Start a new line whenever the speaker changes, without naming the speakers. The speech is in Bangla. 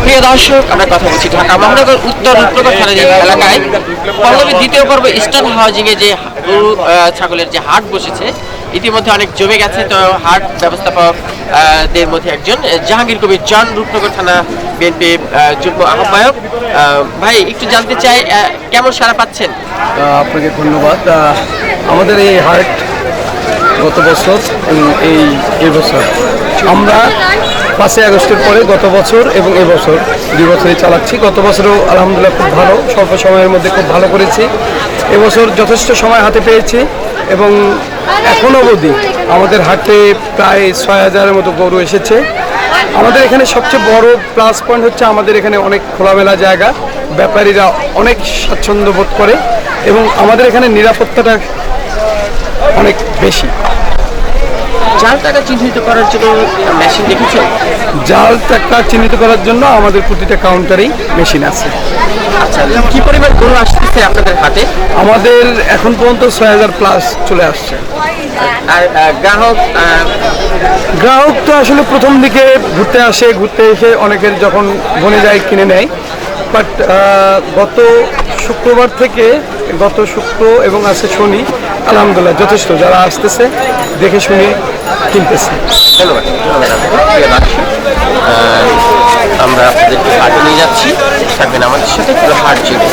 প্রিয় দর্শক, আমরা কথা বলছি ঢাকা মহানগর উত্তর রূপনগর থানা এলাকায় পল্লবী দ্বিতীয় পর্ব ইস্টার্ন হাউজিং এ যে গরু ছাগলের যে হাট বসেছে, ইতিমধ্যে অনেক জমে গেছে। তো হাট ব্যবস্থাপক দের মধ্যে একজন জাহাঙ্গীর কবির জন, রূপনগর থানা বিএনপি যুগ্ম আহ্বায়ক। ভাই, একটু জানতে চাই কেমন সাড়া পাচ্ছেন?
আপনাকে ধন্যবাদ। আমাদের এই হাট গত বছর এই বছর আমরা 5 আগস্টের পরে গত বছর এবং এবছর 2 বছরই চালাচ্ছি। গত বছরও আলহামদুলিল্লাহ খুব ভালো, স্বল্প সময়ের মধ্যে খুব ভালো করেছি। এবছর যথেষ্ট সময় হাতে পেয়েছি এবং এখন অবধি আমাদের হাটে প্রায় 6000-এর মতো গরু এসেছে। আমাদের এখানে সবচেয়ে বড় প্লাস পয়েন্ট হচ্ছে আমাদের এখানে অনেক খোলামেলা জায়গা, ব্যাপারীরা অনেক স্বাচ্ছন্দ্য বোধ করে এবং আমাদের এখানে নিরাপত্তাটা অনেক বেশি।
জাল টাকা চিহ্নিত করার জন্য মেশিন দেখেছেন?
জাল টাকা চিহ্নিত করার জন্য আমাদের প্রতিটা কাউন্টারেই মেশিন আছে।
আচ্ছা, কি পরিমাণ গরু আসতেছে আপনাদের হাটে?
আমাদের এখন পর্যন্ত 6000 প্লাস চলে আসছে।
আর
গ্রাহক তো আসলে প্রথম দিকে ঘুরতে এসে অনেকের যখন বনে যায় কিনে নেয়। বাট গত শুক্রবার থেকে গত শুক্র এবং আজকে শনি আলহামদুলিল্লাহ যথেষ্ট যারা আসতেছে দেখে শুনে কিনতেছে।
ধন্যবাদ। আমরা আপনাদেরকে হাটে নিয়ে যাচ্ছি, থাকবেন আমাদের সাথে, পুরো হাট চিনে।